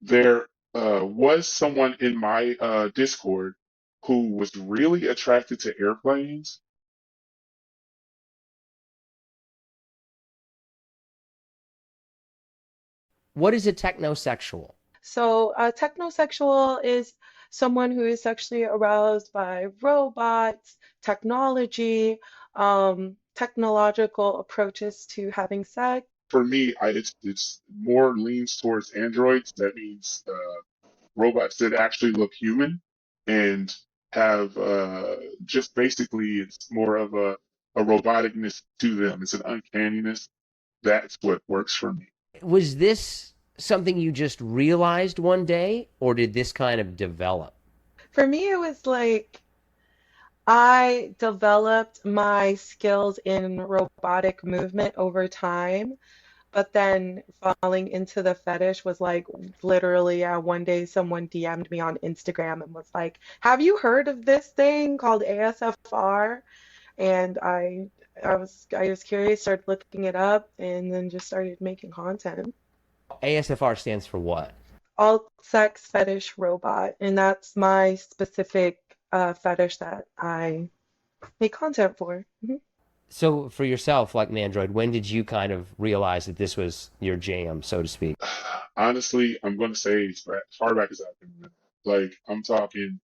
there was someone in my Discord who was really attracted to airplanes. What is a technosexual? So, a technosexual is someone who is sexually aroused by robots, technology, technological approaches to having sex. For me, it's more leans towards androids. That means robots that actually look human and have just basically it's more of a roboticness to them. It's an uncanniness. That's what works for me. Was this something you just realized one day, or did this kind of develop? For me, it was like I developed my skills in robotic movement over time. But then falling into the fetish was like literally one day someone DM'd me on Instagram and was like, "Have you heard of this thing called ASFR?" And I was curious, started looking it up, and then just started making content. ASFR stands for what? All sex fetish robot, and that's my specific fetish that I make content for. Mhm. So for yourself, like Mandroid, when did you kind of realize that this was your jam, so to speak? Honestly, I'm going to say as far back as I can remember. Like I'm talking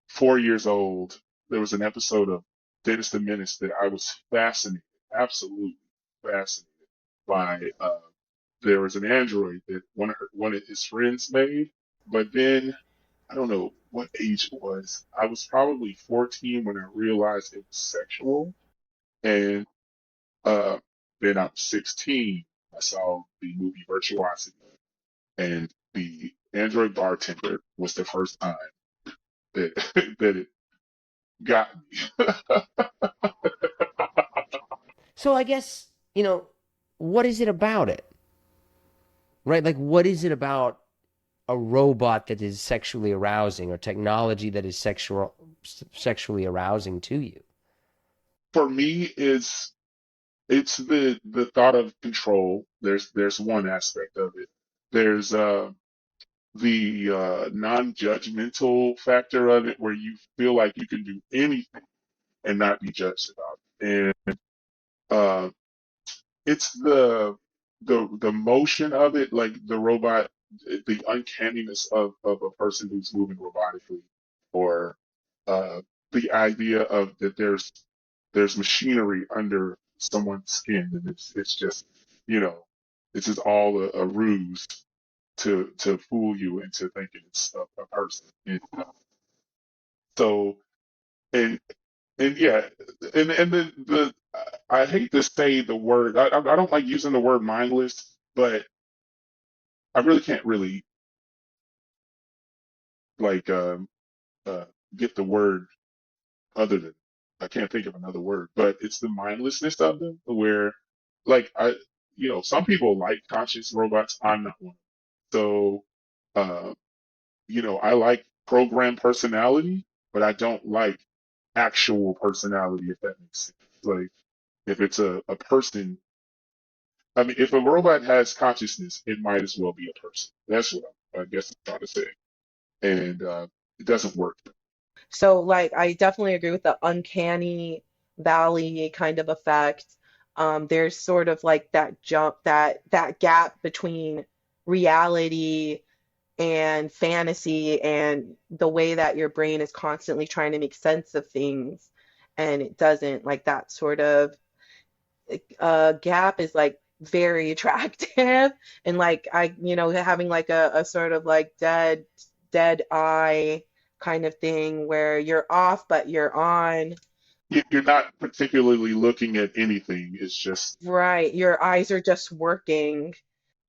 4 years old. There was an episode of Dennis the Menace that I was fascinated, absolutely fascinated by. There was an android that one of his friends made, but then I don't know what age it was. I was probably 14 when I realized it was sexual, and uh, then I was 16. I saw the movie Virtuosity, and the android bartender was the first time that that it got me. So I guess, what is it about it? Right? Like, what is it about a robot that is sexually arousing or technology that is sexually arousing to you? For me, it's the thought of control. There's one aspect of it. There's the non-judgmental factor of it, where you feel like you can do anything and not be judged about it. And uh, it's the motion of it, like the robot, the uncanniness of a person who's moving robotically, or uh, the idea of that there's machinery under someone's skin, and it's just you know it's just all a ruse to fool you into thinking it's a person. And, so and and yeah, and the I hate to say the word. I don't like using the word mindless, but I really can't really like uh, get the word other than I can't think of another word, but it's the mindlessness of them where like some people like conscious robots. I'm not one. So uh, I like program personality, but I don't like actual personality, if that makes sense. Like if it's a person, I mean, if a robot has consciousness, it might as well be a person. That's what I guess I'm trying to say. And it doesn't work. So, like, I definitely agree with the uncanny valley kind of effect. There's sort of like that jump, that gap between reality and fantasy, and the way that your brain is constantly trying to make sense of things, and it doesn't. Like that sort of gap is like very attractive, and like having like a sort of like dead eye kind of thing where you're off but you're on. You're not particularly looking at anything. It's just, Right, your eyes are just working.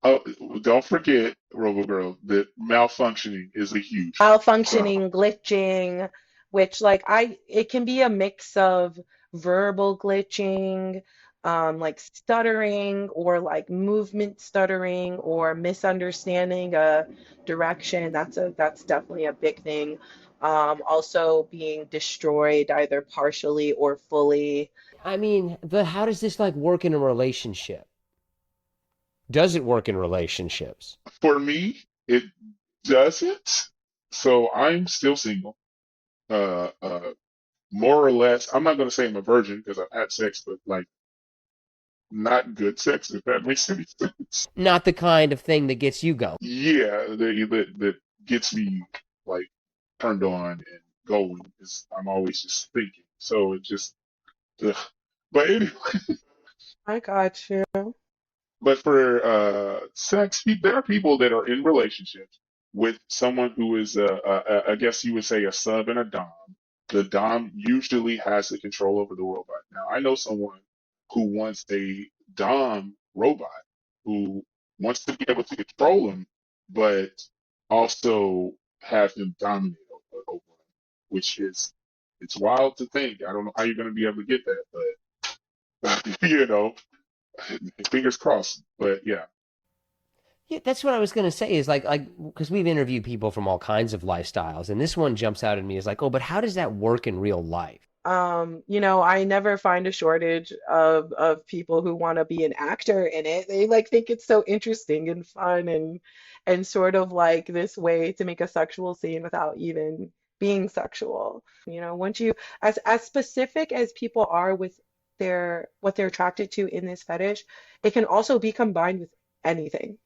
oh, don't forget, Robo Girl, that malfunctioning is a huge problem. Malfunctioning, glitching, which like it can be a mix of verbal glitching, like stuttering, or like movement stuttering, or misunderstanding a direction. That's definitely a big thing. Also being destroyed either partially or fully. I mean, but how does this like work in a relationship? Does it work in relationships? For me, it doesn't. So I'm still single. Uh, uh, More or less. I'm not gonna say I'm a virgin because I've had sex, but like not good sex, if that makes any sense. Not the kind of thing that gets you going. Yeah, that gets me like turned on and going is I'm always just thinking. So it just, ugh. But anyway, I got you. but for sex, there are people that are in relationships with someone who is, I guess you would say, a sub and a dom. The dom usually has the control over the robot. Now, I know someone who wants a dom robot who wants to be able to control him, but also have him dominate over him, which is it's wild to think. I don't know how you're going to be able to get that, but fingers crossed. But yeah. Yeah, that's what I was gonna say. Is like because we've interviewed people from all kinds of lifestyles, and this one jumps out at me as like, oh, but how does that work in real life? I never find a shortage of people who want to be an actor in it. They like think it's so interesting and fun and sort of like this way to make a sexual scene without even being sexual. Once you as specific as people are with their what they're attracted to in this fetish, it can also be combined with anything.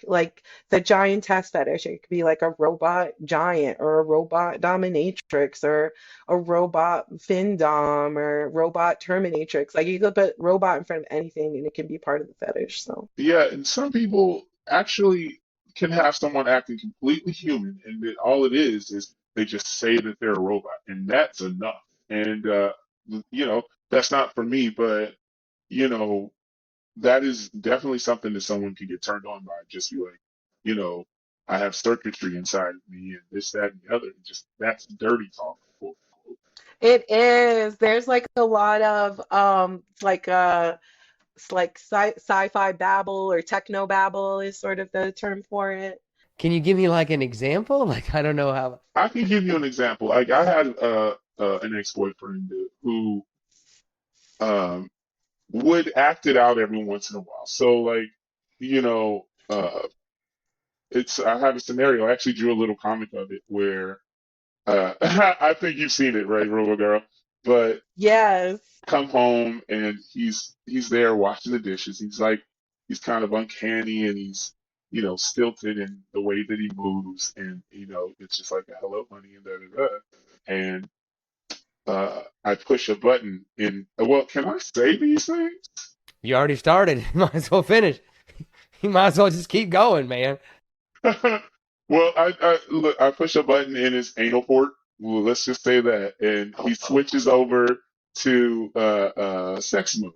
Like the giantess fetish. It could be like a robot giant or a robot dominatrix or a robot findom or robot terminatrix. Like you could put robot in front of anything and it can be part of the fetish. So Yeah, and some people actually can have someone acting completely human, and that all it is they just say that they're a robot, and that's enough. And that's not for me, but you know, that is definitely something that someone can get turned on by. Just be like, you know, I have circuitry inside of me, and this, that, and the other. Just that's dirty talk. Quote, unquote. it is. There's like a lot of it's like sci-fi babble or techno babble is sort of the term for it. Can you give me like an example? Like I don't know how. I can give you an example. Like I had an ex-boyfriend who um, would act it out every once in a while. So like, you know, it's I have a scenario. I actually drew a little comic of it where I think you've seen it, right, Robo Girl? But Yes. come home and he's there washing the dishes. He's kind of uncanny and he's stilted in the way that he moves and it's just like a hello honey and da da da. And I push a button and well, can I say these things? You already started. You might as well finish. You might as well just keep going, man. Well, I look, I push a button in his anal port. Well, let's just say that, and he switches over to sex mode,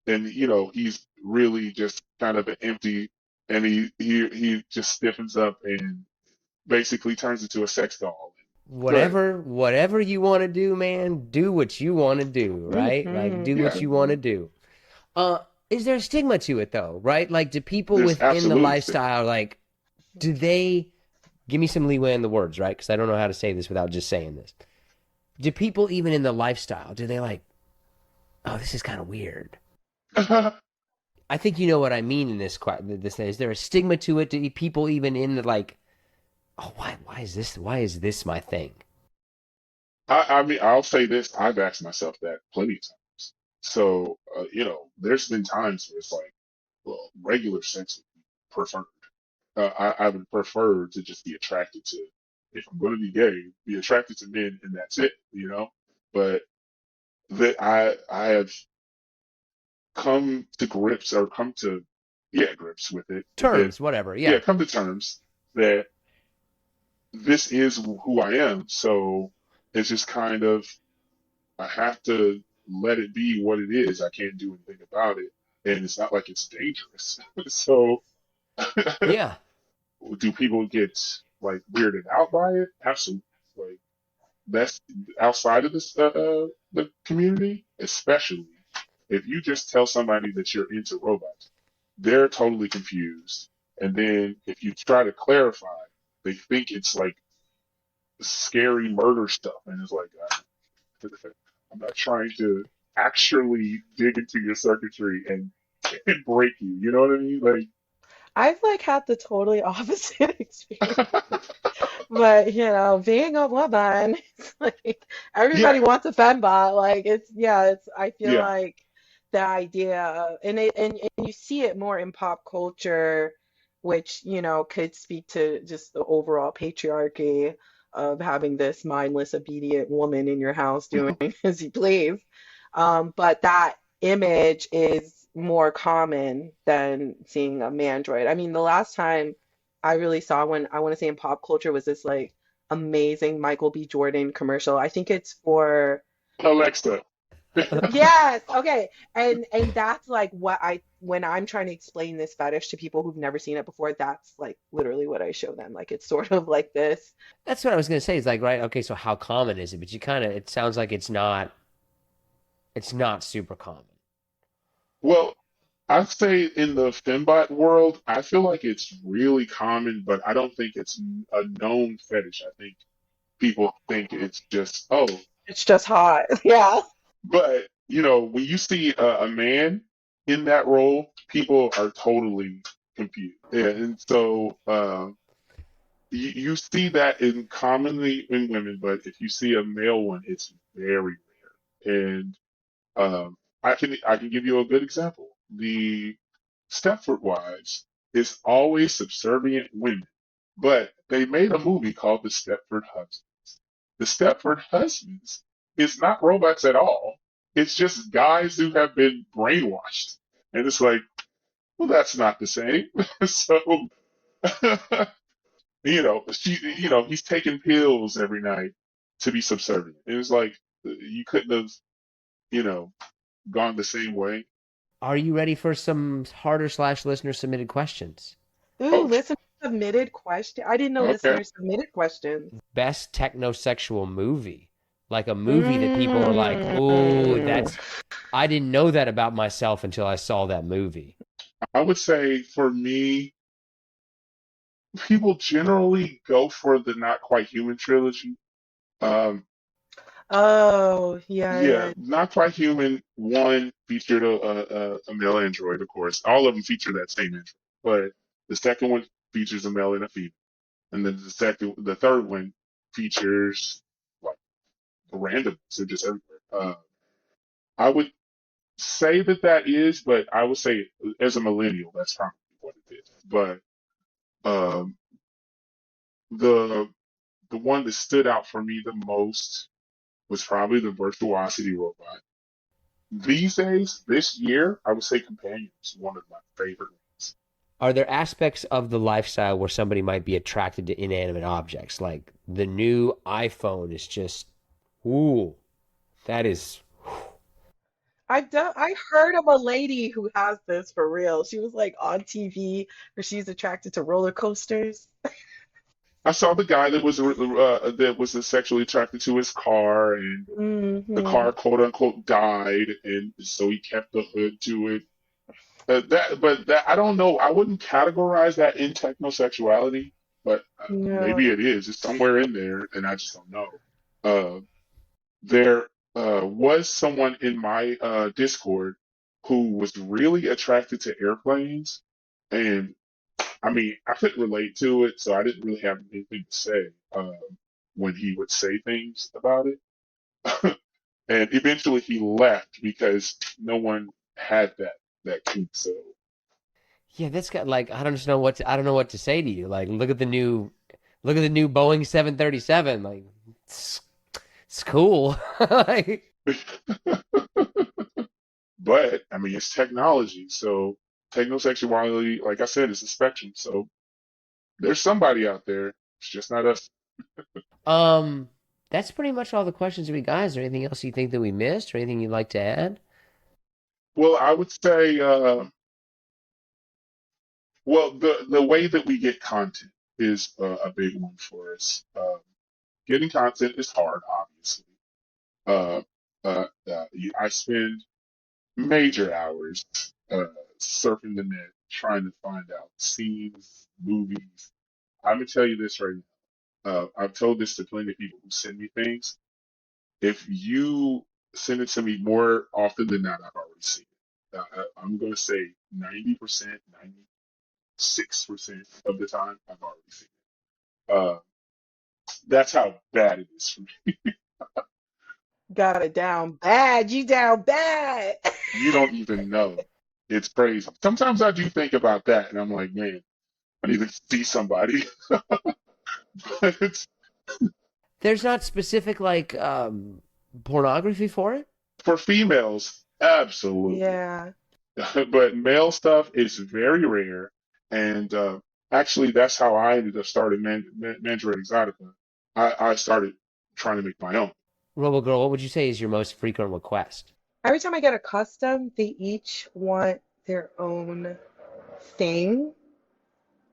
and he's really just kind of an empty, and he just stiffens up and basically turns into a sex doll. Good. Whatever you want to do, man, do what you want to do, right? Like do what Yeah, you want to do. Uh, is there a stigma to it though, right? Like do people there's within the absolutely stigma. lifestyle like do they give me some leeway in the words, right? Because I don't know how to say this without just saying this. Do people even in the lifestyle, do they like, oh, this is kind of weird? I think you know what I mean in this thing. Is there a stigma to it? Do people even in the like, oh, why is this my thing? I mean, I'll say this: I've asked myself that plenty of times. So, there's been times where it's like, well, regular sex would be preferred. I would prefer to just be attracted to, if I'm going to be gay, be attracted to men, and that's it. But that I have come to grips or come to, yeah, grips with it. That Terms, whatever. yeah, Yeah. come to terms that this is who I am. So it's just kind of I have to let it be what it is. I can't do anything about it, and it's not like it's dangerous. So Yeah. do people get like weirded out by it? Absolutely. Like that's outside of the community, especially if you just tell somebody that you're into robots, they're totally confused. And then if you try to clarify, they think it's like scary murder stuff, and it's like I'm not trying to actually dig into your circuitry and break you. You know what I mean? Like I've like had the totally opposite experience. But being a woman, it's like Yeah, everybody wants a fembot. Like it's I feel yeah. like the idea and you see it more in pop culture, which, could speak to just the overall patriarchy of having this mindless, obedient woman in your house doing as you please. But that image is more common than seeing a mandroid. I mean, the last time I really saw one, I want to say in pop culture, was this like amazing Michael B. Jordan commercial. I think it's for Alexa. yes, okay. And that's like what I when I'm trying to explain this fetish to people who've never seen it before, that's like literally what I show them. Like it's sort of like this. That's what I was gonna say. It's like, right, okay, so how common is it? But you kind of, it sounds like it's not super common. Well, I'd say in the fembot world, I feel like it's really common, but I don't think it's a known fetish. I think people think it's just, oh, It's just hot. Yeah. but when you see a man in that role, people are totally confused. Yeah, and so you see that in commonly in women, but if you see a male one, it's very rare. And I can give you a good example. The Stepford Wives is always subservient women, but they made a movie called The Stepford Husbands. The Stepford Husbands is not robots at all. It's just guys who have been brainwashed, and it's like, well, that's not the same. So, he's taking pills every night to be subservient. It was like you couldn't have, you know, gone the same way. Are you ready for some harder slash listener submitted questions? Ooh, Oh, listener submitted question. I didn't know okay. listeners submitted questions. Best technosexual movie, like a movie that people are like, "Oh, Mm. that's I didn't know that about myself until I saw that movie." I would say for me, people generally go for the Not Quite Human trilogy. Um, Oh, yeah, yeah, yeah. Not Quite Human. One featured a male android, of course. All of them feature that same android, but the second one features a male and a female, and then the third one features like randoms. They're just everywhere. I would say that is, but I would say as a millennial, that's probably what it is. But um, the the one that stood out for me the most was probably the virtuosity robot. These days, this year, I would say Companion is one of my favorite ones. Are there aspects of the lifestyle where somebody might be attracted to inanimate objects? Like the new iPhone is just, ooh, that is. I heard of a lady who has this for real. She was like on TV where she's attracted to roller coasters. I saw the guy that was sexually attracted to his car, and the Hmm. car quote unquote died, and so he kept the hood to it. But I don't know. I wouldn't categorize that in technosexuality, but maybe No. it is. It's somewhere in there, and I just don't know. Uh, there was someone in my Discord who was really attracted to airplanes, and I mean, I couldn't relate to it, so I didn't really have anything to say when he would say things about it. And eventually, he left because no one had that kink. So. Yeah, that's got like I don't know what to say to you. Like look at the new Boeing 737. Like it's, it's cool. Like, But I mean, it's technology. So technosexuality, like I said, is a spectrum. So there's somebody out there. It's just not us. um, that's pretty much all the questions we got. Is there anything else you think that we missed or anything you'd like to add? Well, I would say, well, the way that we get content is a big one for us. Getting content is hard, obviously. Uh, I spend major hours surfing the net trying to find out scenes, movies. I'm gonna tell you this right now. I've told this to plenty of people who send me things. If you send it to me more often than not, I've already seen it. I'm going to say 90%, 6% of the time I've already seen it. That's how bad it is for me. Got it down bad. You down bad. You don't even know. It's crazy. Sometimes I do think about that, and I'm like, man, I need to see somebody. But it's There's not specific like pornography for it. for females, absolutely. Yeah. But male stuff is very rare, and actually, that's how I ended up starting Mandroid Exotica. I started trying to make my own. Robo Girl, what would you say is your most frequent request? Every time I get a custom, they each want their own thing.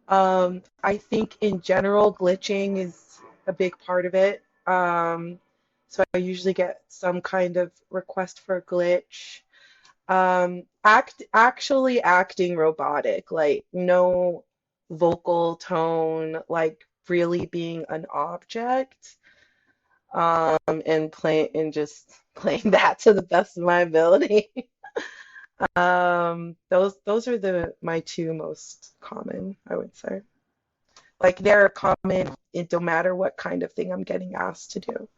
I think in general, glitching is a big part of it. So I usually get some kind of request for a glitch. Actually acting robotic, like no vocal tone, like really being an object. And just playing that to the best of my ability. Those are the my two most common, I would say. Like they're common, it don't matter what kind of thing I'm getting asked to do.